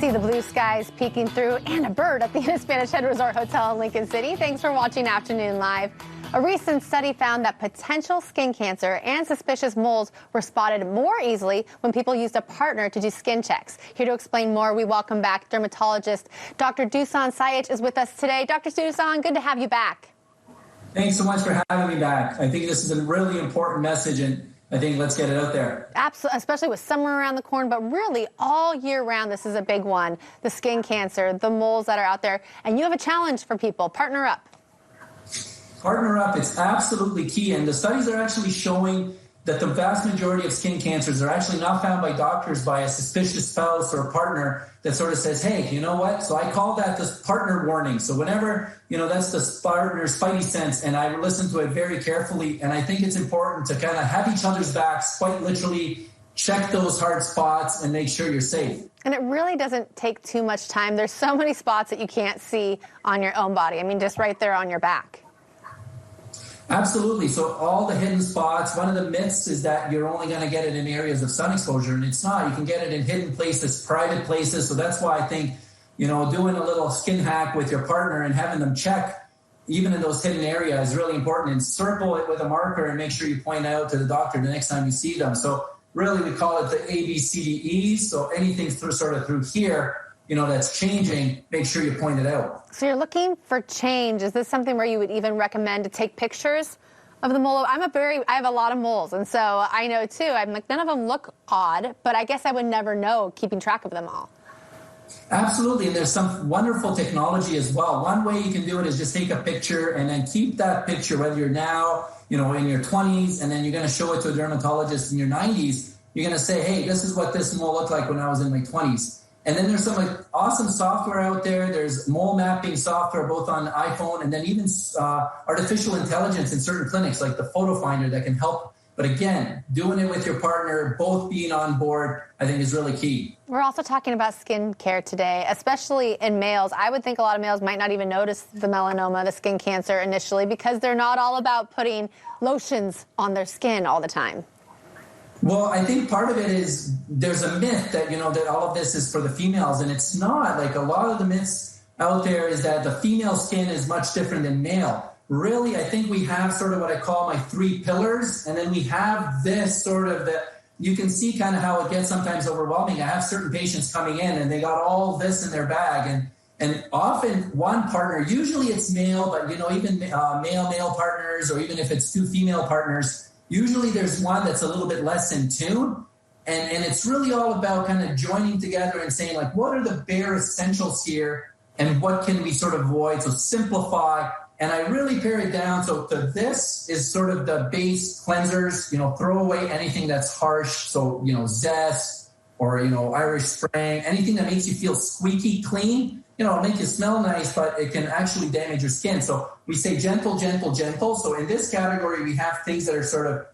see the blue skies peeking through and a bird at the Spanish Head Resort Hotel in Lincoln City. Thanks for watching Afternoon Live. A recent study found that potential skin cancer and suspicious moles were spotted more easily when people used a partner to do skin checks. Here to explain more, we welcome back dermatologist Dr. Dusan Sajic is with us today. Dr. Dusan, good to have you back. Thanks so much for having me back. I think this is a really important message, and I think let's get it out there. Absolutely, especially with summer around the corner, but really all year round, this is a big one. The skin cancer, the moles that are out there, and you have a challenge for people. Partner up. Partner up, it's absolutely key, and the studies are actually showing that the vast majority of skin cancers are actually not found by doctors by a suspicious spouse or partner that sort of says, hey, you know what? So I call that the partner warning. So whenever, that's the partner's spidey sense, and I listen to it very carefully, and I think it's important to kind of have each other's backs, quite literally check those hard spots and make sure you're safe. And it really doesn't take too much time. There's so many spots that you can't see on your own body. I mean, just right there on your back. Absolutely. So all the hidden spots, one of the myths is that you're only going to get it in areas of sun exposure, and it's not. You can get it in hidden places, private places. So that's why I think, doing a little skin hack with your partner and having them check even in those hidden areas is really important, and circle it with a marker and make sure you point out to the doctor the next time you see them. So really we call it the A, B, C, D, E. So anything through here, that's changing, make sure you point it out. So you're looking for change. Is this something where you would even recommend to take pictures of the mole? I have a lot of moles, and so I know too. I'm like, none of them look odd, but I guess I would never know keeping track of them all. Absolutely, and there's some wonderful technology as well. One way you can do it is just take a picture and then keep that picture, whether you're now, in your 20s, and then you're going to show it to a dermatologist in your 90s. You're going to say, hey, this is what this mole looked like when I was in my 20s. And then there's some awesome software out there. There's mole mapping software both on iPhone, and then even artificial intelligence in certain clinics like the Photo Finder that can help. But again, doing it with your partner, both being on board, I think is really key. We're also talking about skin care today, especially in males. I would think a lot of males might not even notice the melanoma, the skin cancer initially, because they're not all about putting lotions on their skin all the time. Well, I think part of it is there's a myth that, that all of this is for the females, and it's not. Like a lot of the myths out there is that the female skin is much different than male. Really, I think we have sort of what I call my 3 pillars, and then we have this sort of that you can see kind of how it gets sometimes overwhelming. I have certain patients coming in and they got all this in their bag, and often one partner, usually it's male, but even male partners, or even if it's 2 female partners, usually there's one that's a little bit less in tune, and it's really all about kind of joining together and saying, like, what are the bare essentials here, and what can we sort of avoid? So simplify, and I really pare it down. So this is sort of the base cleansers, throw away anything that's harsh. So, Zest or, Irish Spring, anything that makes you feel squeaky clean. It'll make you smell nice, but it can actually damage your skin. So we say gentle, gentle, gentle. So in this category, we have things that are sort of,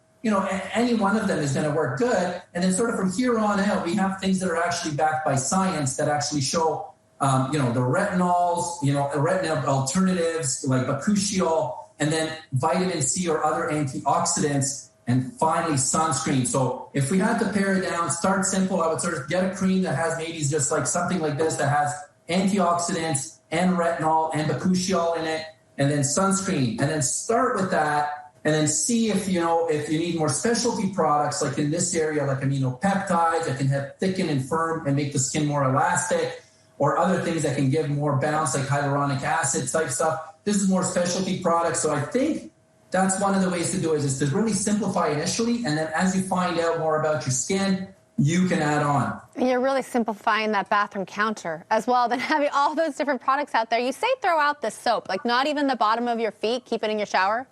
any one of them is going to work good. And then sort of from here on out, we have things that are actually backed by science that actually show, the retinols, retinol alternatives like bakuchiol, and then vitamin C or other antioxidants, and finally sunscreen. So if we had to pare it down, start simple, I would sort of get a cream that has maybe just like something like this that has antioxidants and retinol and bakuchiol in it, and then sunscreen, and then start with that, and then see if you need more specialty products like in this area, like aminopeptides that can help thicken and firm and make the skin more elastic, or other things that can give more bounce like hyaluronic acid type stuff. This is more specialty products. So I think that's one of the ways to do it, is to really simplify initially, and then as you find out more about your skin, you can add on. And you're really simplifying that bathroom counter as well than having all those different products out there. You say throw out the soap, like not even the bottom of your feet, keep it in your shower?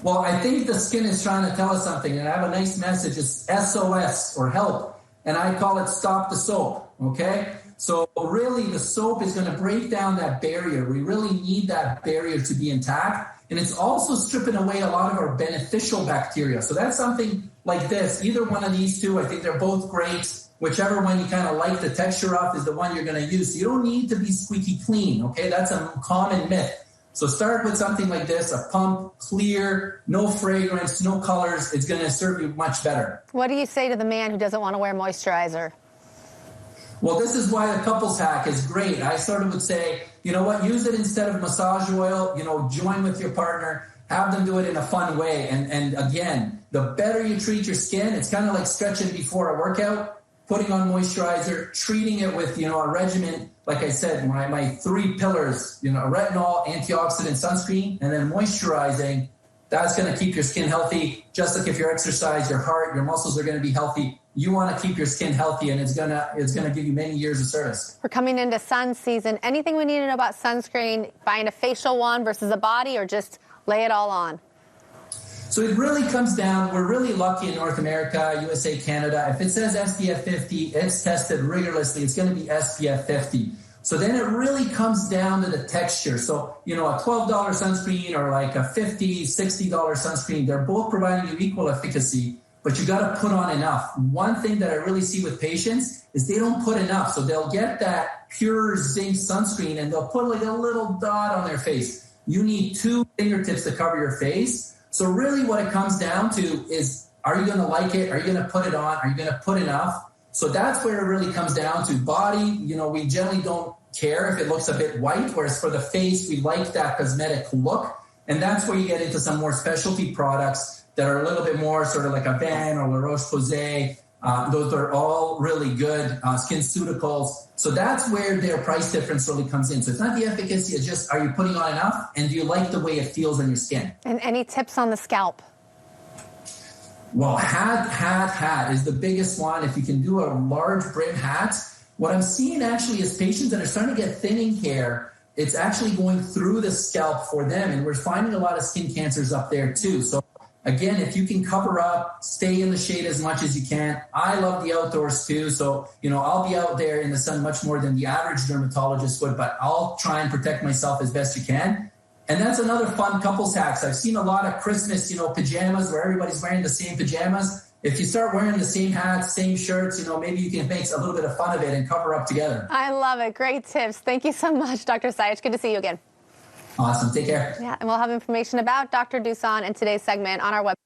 Well, I think the skin is trying to tell us something, and I have a nice message. It's SOS, or help, and I call it stop the soap, okay? So really the soap is going to break down that barrier. We really need that barrier to be intact, and it's also stripping away a lot of our beneficial bacteria. So that's something like this. Either one of these two, I think they're both great. Whichever one you kind of like the texture of is the one you're going to use. So you don't need to be squeaky clean, okay? That's a common myth. So start with something like this, a pump, clear, no fragrance, no colors. It's going to serve you much better. What do you say to the man who doesn't want to wear moisturizer? Well, this is why the couples hack is great. I sort of would say, you know what, use it instead of massage oil, join with your partner, have them do it in a fun way. And again, the better you treat your skin, it's kind of like stretching before a workout, putting on moisturizer, treating it with, a regimen. Like I said, my 3 pillars, retinol, antioxidant, sunscreen, and then moisturizing. That's going to keep your skin healthy. Just like if you exercise, your heart, your muscles are going to be healthy. You want to keep your skin healthy, and it's gonna give you many years of service. We're coming into sun season. Anything we need to know about sunscreen? Buying a facial one versus a body, or just lay it all on? So it really comes down. We're really lucky in North America, USA, Canada. If it says SPF 50, it's tested rigorously. It's going to be SPF 50. So then it really comes down to the texture. So, a $12 sunscreen or like a $50, $60 sunscreen, they're both providing you equal efficacy, but you got to put on enough. One thing that I really see with patients is they don't put enough. So they'll get that pure zinc sunscreen and they'll put like a little dot on their face. You need 2 fingertips to cover your face. So really what it comes down to is, are you going to like it? Are you going to put it on? Are you going to put enough? So that's where it really comes down to. Body, we generally don't care if it looks a bit white, whereas for the face, we like that cosmetic look. And that's where you get into some more specialty products that are a little bit more sort of like a Van or La Roche-Posay. Those are all really good SkinCeuticals. So that's where their price difference really comes in. So it's not the efficacy, it's just, are you putting on enough? And do you like the way it feels on your skin? And any tips on the scalp? Well, hat is the biggest one. If you can do a large brim hat, what I'm seeing actually is patients that are starting to get thinning hair, it's actually going through the scalp for them. And we're finding a lot of skin cancers up there too. So again, if you can cover up, stay in the shade as much as you can. I love the outdoors too. So, I'll be out there in the sun much more than the average dermatologist would, but I'll try and protect myself as best you can. And that's another fun couples hacks. I've seen a lot of Christmas, pajamas where everybody's wearing the same pajamas. If you start wearing the same hats, same shirts, maybe you can make a little bit of fun of it and cover up together. I love it. Great tips. Thank you so much, Dr. Sajic. Good to see you again. Awesome. Take care. Yeah, and we'll have information about Dr. Dusan in today's segment on our website.